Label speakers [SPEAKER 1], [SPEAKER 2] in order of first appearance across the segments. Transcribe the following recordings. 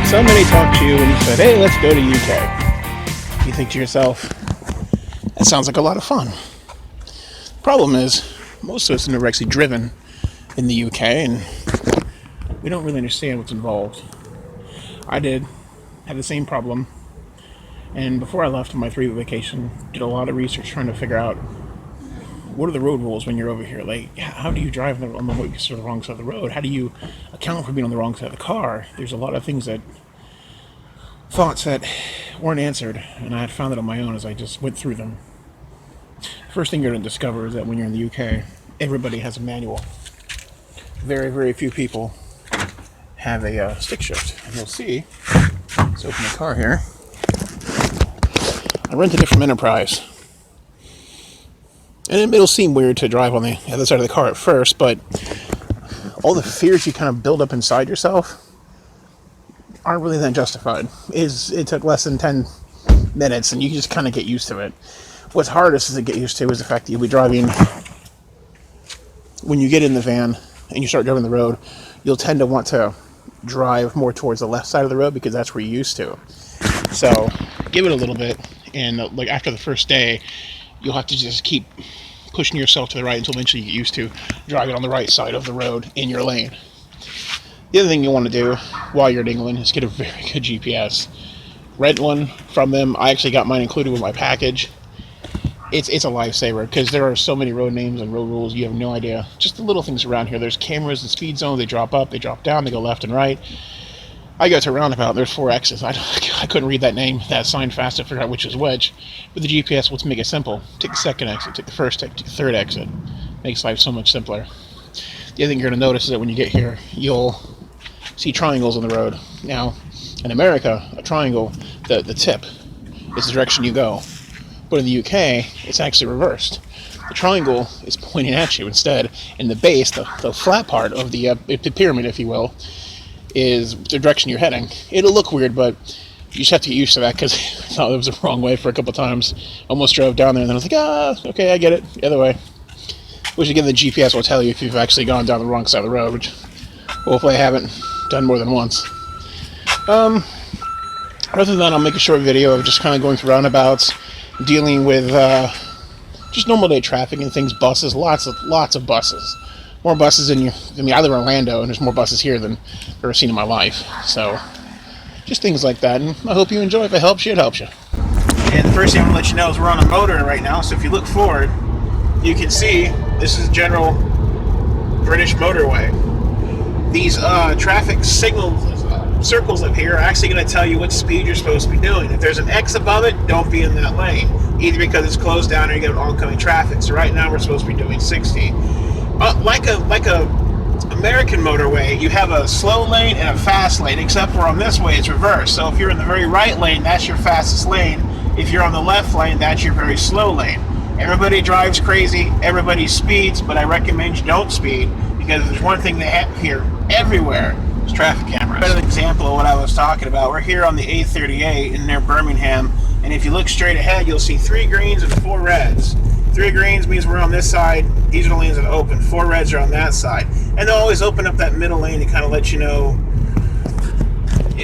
[SPEAKER 1] Somebody talked to you and said, hey, let's go to UK. You think to yourself, that sounds like a lot of fun. Problem is, most of us have never actually driven in the UK, and we don't really understand what's involved. I had the same problem, and before I left on my 3-week vacation, did a lot of research trying to figure out what are the road rules when you're over here. Like, how do you drive on the wrong side of the road? How do you account for being on the wrong side of the car? There's a lot of thoughts that weren't answered, and I had found it on my own as I just went through them. First thing you're going to discover is that when you're in the UK, everybody has a manual. Very, very few people have a stick shift. And you'll see, let's open the car here. I rented it from Enterprise. And it'll seem weird to drive on the other side of the car at first, but all the fears you kind of build up inside yourself aren't really that justified. It took less than 10 minutes, and you just kind of get used to it. What's hardest to get used to is the fact that you'll be driving. When you get in the van and you start driving the road, you'll tend to want to drive more towards the left side of the road because that's where you're used to. So give it a little bit, and like after the first day, you'll have to just keep pushing yourself to the right until eventually you get used to driving on the right side of the road in your lane. The other thing you want to do while you're in England is get a very good GPS. Rent one from them. I actually got mine included with my package. It's a lifesaver because there are so many road names and road rules you have no idea. Just the little things around here. There's cameras and speed zones. They drop up, they drop down, they go left and right. I go to a roundabout, there's 4 X's. I couldn't read that sign fast to figure out which is which. But the GPS will make it simple. Take the second exit, take the first exit, take the third exit. Makes life so much simpler. The other thing you're going to notice is that when you get here, you'll see triangles on the road. Now, in America, a triangle, the tip is the direction you go. But in the UK, it's actually reversed. The triangle is pointing at you instead, and the base, the flat part of the pyramid, if you will, is the direction you're heading. It'll look weird, but you just have to get used to that because I thought it was the wrong way for a couple times. Almost drove down there and then I was like, okay, I get it. The other way. Which again, the GPS will tell you if you've actually gone down the wrong side of the road, which hopefully I haven't done more than once. Other than that, I'll make a short video of just kind of going through roundabouts, dealing with just normal day traffic and things, buses, lots of buses. More buses than I live in Orlando, and there's more buses here than I've ever seen in my life. So, just things like that, and I hope you enjoy. If it helps you, it helps you. And the first thing I'm going to let you know is we're on a motor right now, so if you look forward, you can see this is general British motorway. These traffic signals, circles up here are actually going to tell you what speed you're supposed to be doing. If there's an X above it, don't be in that lane, either because it's closed down or you get oncoming traffic. So right now we're supposed to be doing 60. Like a American motorway, you have a slow lane and a fast lane, except for on this way it's reversed. So if you're in the very right lane, that's your fastest lane. If you're on the left lane, that's your very slow lane. Everybody drives crazy, everybody speeds, but I recommend you don't speed because there's one thing they have here everywhere is traffic cameras. Better example of what I was talking about. We're here on the A38 in near Birmingham, and if you look straight ahead, you'll see 3 greens and 4 reds. 3 greens means we're on this side. These are the lanes that are open. 4 reds are on that side. And they'll always open up that middle lane to kind of let you know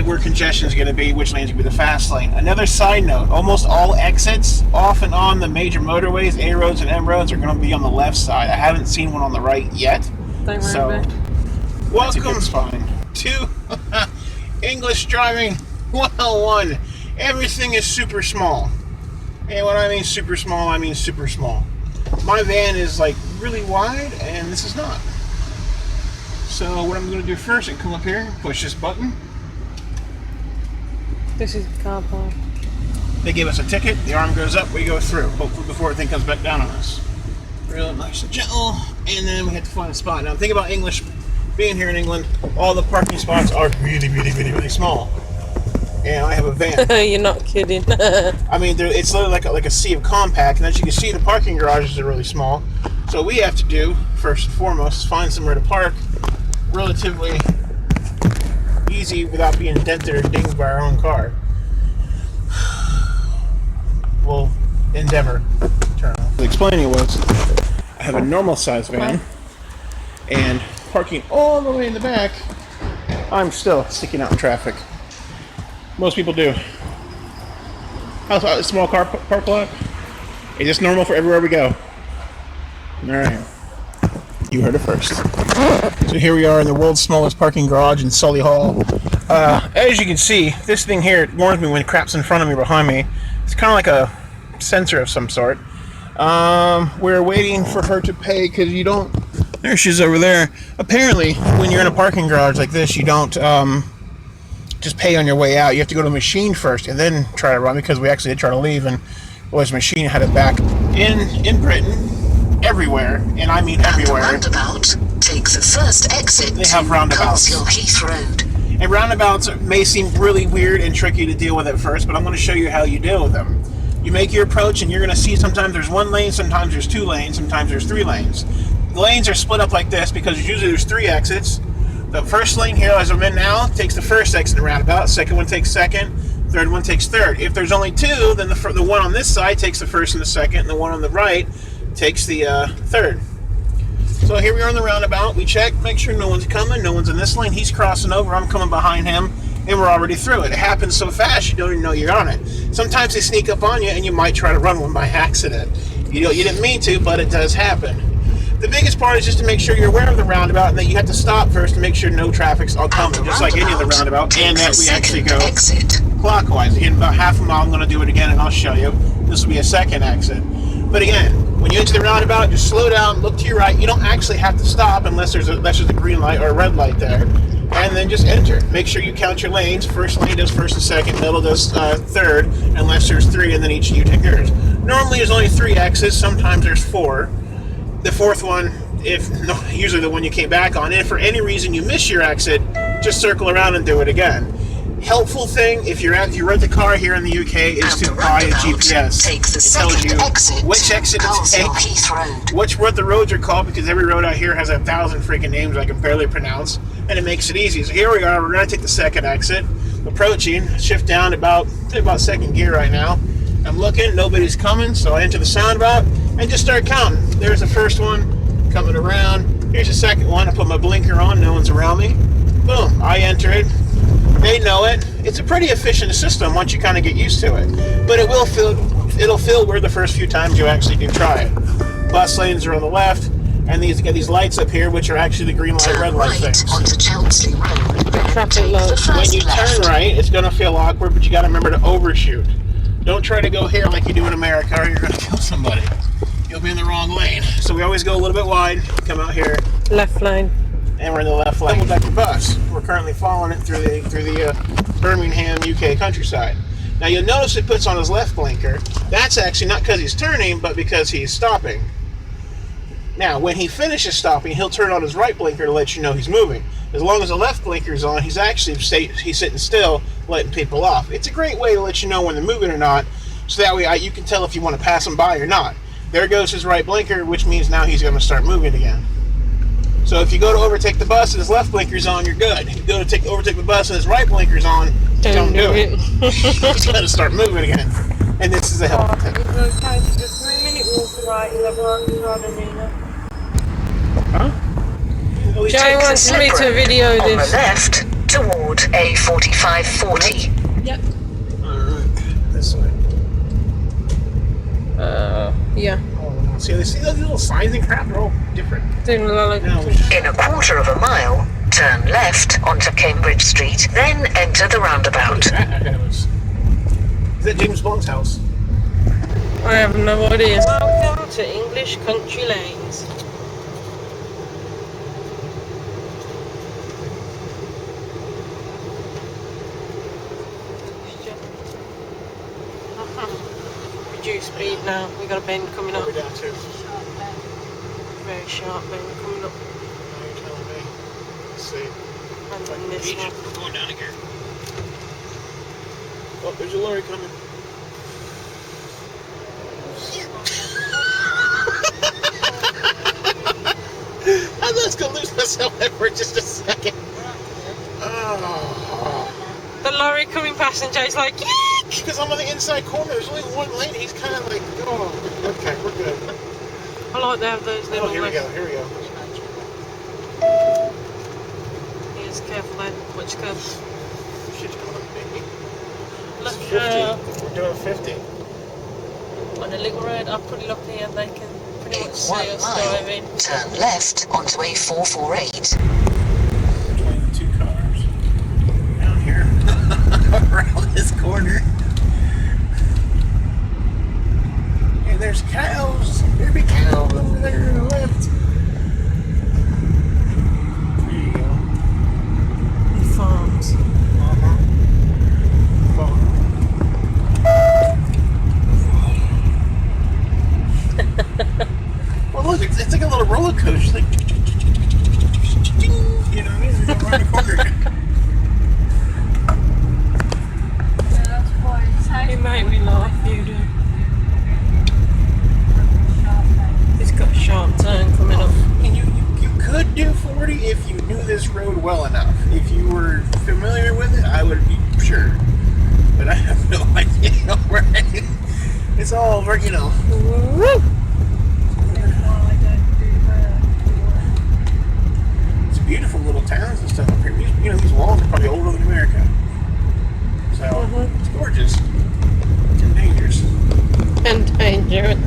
[SPEAKER 1] where congestion is going to be, which lane's going to be the fast lane. Another side note, almost all exits off and on the major motorways, A roads and M roads, are going to be on the left side. I haven't seen one on the right yet. So, welcome to English Driving 101. Everything is super small. And when I mean super small, I mean super small. My van is like really wide, and this is not. So what I'm going to do first is come up here, push this button.
[SPEAKER 2] This is the car park.
[SPEAKER 1] They give us a ticket, the arm goes up, we go through, hopefully before everything comes back down on us. Real nice and gentle, and then we have to find a spot. Now think about English, being here in England, all the parking spots are really, really, really, really small. And I have a van.
[SPEAKER 2] You're not kidding.
[SPEAKER 1] I mean, it's literally like a sea of compact, and as you can see, the parking garages are really small. So what we have to do, first and foremost, is find somewhere to park relatively easy without being dented or dinged by our own car. We'll endeavor. Turn off. Explaining was, I have a normal size van, and parking all the way in the back, I'm still sticking out in traffic. Most people do. How's a small car park lot? Is this normal for everywhere we go? Alright. You heard it first. So here we are in the world's smallest parking garage in Sully Hall. As you can see, this thing here warns me when crap's in front of me or behind me. It's kind of like a sensor of some sort. We're waiting for her to pay because you don't... There she is over there. Apparently, when you're in a parking garage like this, you don't just pay on your way out. You have to go to the machine first and then try to run, because we actually did try to leave and the machine had it back. In Britain, everywhere, and I mean everywhere.
[SPEAKER 3] Roundabout. Take the first exit.
[SPEAKER 1] They have roundabouts.
[SPEAKER 3] Castle Heath Road.
[SPEAKER 1] And roundabouts may seem really weird and tricky to deal with at first, but I'm going to show you how you deal with them. You make your approach, and you're going to see sometimes there's one lane, sometimes there's two lanes, sometimes there's three lanes. The lanes are split up like this because usually there's three exits. The first lane here, as I'm in now, takes the first exit in the roundabout. Second one takes second. Third one takes third. If there's only two, then the one on this side takes the first and the second, and the one on the right takes the third. So here we are in the roundabout. We check, make sure no one's coming. No one's in this lane. He's crossing over. I'm coming behind him, and we're already through it. It happens so fast you don't even know you're on it. Sometimes they sneak up on you, and you might try to run one by accident. You didn't mean to, but it does happen. The biggest part is just to make sure you're aware of the roundabout and that you have to stop first to make sure no traffic's all coming, just like any of the roundabout, and that we actually go clockwise. In about half a mile, I'm going to do it again, and I'll show you. This will be a second exit. But again, when you enter the roundabout, just slow down, look to your right. You don't actually have to stop unless there's a green light or a red light there. And then just enter. Make sure you count your lanes. First lane does first and second, middle does third, unless there's three, and then each of you take yours. Normally there's only three exits, sometimes there's four. The fourth one, usually the one you came back on. And if for any reason you miss your exit, just circle around and do it again. Helpful thing, if you rent a car here in the UK, is to buy a GPS. It tells you which exit to take, what the roads are called, because every road out here has 1,000 freaking names I can barely pronounce, and it makes it easy. So here we are, we're going to take the second exit, approaching, shift down about second gear right now. I'm looking, nobody's coming, so I enter the roundabout and just start counting. There's the first one, coming around. Here's the second one. I put my blinker on, no one's around me. Boom, I enter it. They know it. It's a pretty efficient system once you kind of get used to it. But it'll feel weird the first few times you actually do try it. Bus lanes are on the left, and these get these lights up here, which are actually the green light, red light things.
[SPEAKER 3] Onto Chelmsley Road.
[SPEAKER 2] Traffic light.
[SPEAKER 1] When you turn right, it's going to feel awkward, but you got to remember to overshoot. Don't try to go here like you do in America, or you're going to kill somebody. You'll be in the wrong lane. So we always go a little bit wide, come out here.
[SPEAKER 2] Left lane.
[SPEAKER 1] And we're in the left lane. Double-decker bus. We're currently following it through the Birmingham, UK countryside. Now you'll notice it puts on his left blinker. That's actually not because he's turning, but because he's stopping. Now, when he finishes stopping, he'll turn on his right blinker to let you know he's moving. As long as the left blinker's on, he's sitting still, letting people off. It's a great way to let you know when they're moving or not, so that way you can tell if you want to pass them by or not. There goes his right blinker, which means now he's going to start moving again. So if you go to overtake the bus and his left blinker's on, you're good. If you go to overtake the bus and his right blinker's on, don't do it. He's going to start moving again. And this is a helpful tip.
[SPEAKER 2] Okay, just 3-minute walk right, 11
[SPEAKER 1] Huh?
[SPEAKER 2] Jay wants me to video
[SPEAKER 3] on
[SPEAKER 2] this.
[SPEAKER 3] the left toward A4540.
[SPEAKER 2] Yep.
[SPEAKER 1] Alright, this way.
[SPEAKER 2] Yeah.
[SPEAKER 1] Oh, see those little signs and crap? They're all different.
[SPEAKER 2] Now,
[SPEAKER 3] In a quarter of a mile, turn left onto Cambridge Street, then enter the roundabout.
[SPEAKER 1] What is that ahead of us? Is that James Bond's house?
[SPEAKER 2] I have no idea. Welcome to English Country Lanes. Reduce speed now. We got a bend coming up.
[SPEAKER 1] We're down to.
[SPEAKER 2] Very sharp bend coming up.
[SPEAKER 1] Now you're telling me. Let's see.
[SPEAKER 2] And then this one.
[SPEAKER 1] We're going down again. Oh, there's a lorry coming. I'm just gonna lose myself there for just a second. Oh.
[SPEAKER 2] The lorry coming past and Jay's like, yeek!
[SPEAKER 1] Because I'm on the inside corner. There's only one lane. He's kind of like, oh, okay, we're good.
[SPEAKER 2] I like to have those little
[SPEAKER 1] Here we go. Here we go.
[SPEAKER 2] Here's careful then. Watch curves.
[SPEAKER 1] Shit, come on, baby.
[SPEAKER 2] Look,
[SPEAKER 1] 50. We're doing 50.
[SPEAKER 2] on the little road, I'll put it up here, they can pretty
[SPEAKER 3] In
[SPEAKER 2] much
[SPEAKER 3] 1
[SPEAKER 2] see us
[SPEAKER 3] mile,
[SPEAKER 2] driving.
[SPEAKER 3] turn left onto A448.
[SPEAKER 1] 22 cars down here around this corner. And there's cows. There be cows over there on the left. There you go.
[SPEAKER 2] And farms.
[SPEAKER 1] Well, look, it's like a little roller coaster. Like, you know, it's going around the corner.
[SPEAKER 2] You make me laugh, you do. It's got a sharp turn coming up.
[SPEAKER 1] And you could do 40 if you knew this road well enough. If you were familiar with it, I would be sure. But I have no idea where it's all over, you know. It's beautiful little towns and stuff up here. You know, these walls are probably older than America. So, it's gorgeous. And dangerous.
[SPEAKER 2] And dangerous.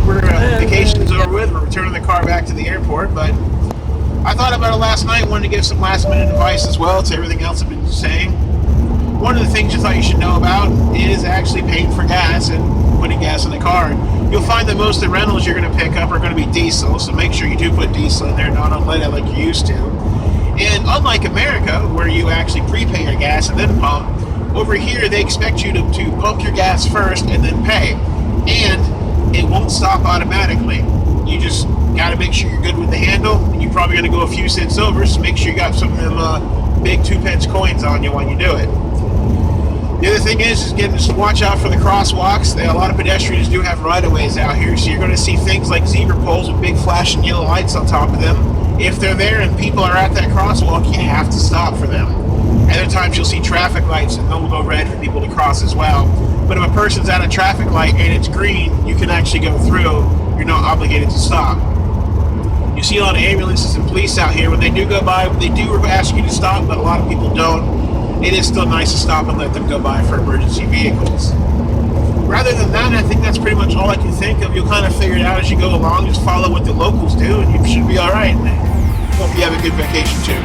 [SPEAKER 1] We're vacation's over with. We're returning the car back to the airport, but I thought about it last night. Wanted to give some last minute advice as well to everything else I've been saying. One of the things you thought you should know about is actually paying for gas and putting gas in the car. You'll find that most of the rentals you're going to pick up are going to be diesel, so make sure you do put diesel in there, not unleaded like you used to. And unlike America, where you actually prepay your gas and then pump, over here they expect you to pump your gas first and then pay. And it won't stop automatically. You just got to make sure you're good with the handle, and you're probably going to go a few cents over, so make sure you got some of them big 2-pence coins on you when you do it. The other thing is just watch out for the crosswalks. A lot of pedestrians do have right-of-ways out here, so you're going to see things like zebra poles with big flashing yellow lights on top of them. If they're there and people are at that crosswalk, you have to stop for them. Other times you'll see traffic lights and they'll go red for people to cross as well. But if a person's at a traffic light and it's green, you can actually go through. You're not obligated to stop. You see a lot of ambulances and police out here. When they do go by, they do ask you to stop, but a lot of people don't. It is still nice to stop and let them go by for emergency vehicles. Rather than that, I think that's pretty much all I can think of. You'll kind of figure it out as you go along. Just follow what the locals do, and you should be all right. Hope you have a good vacation, too.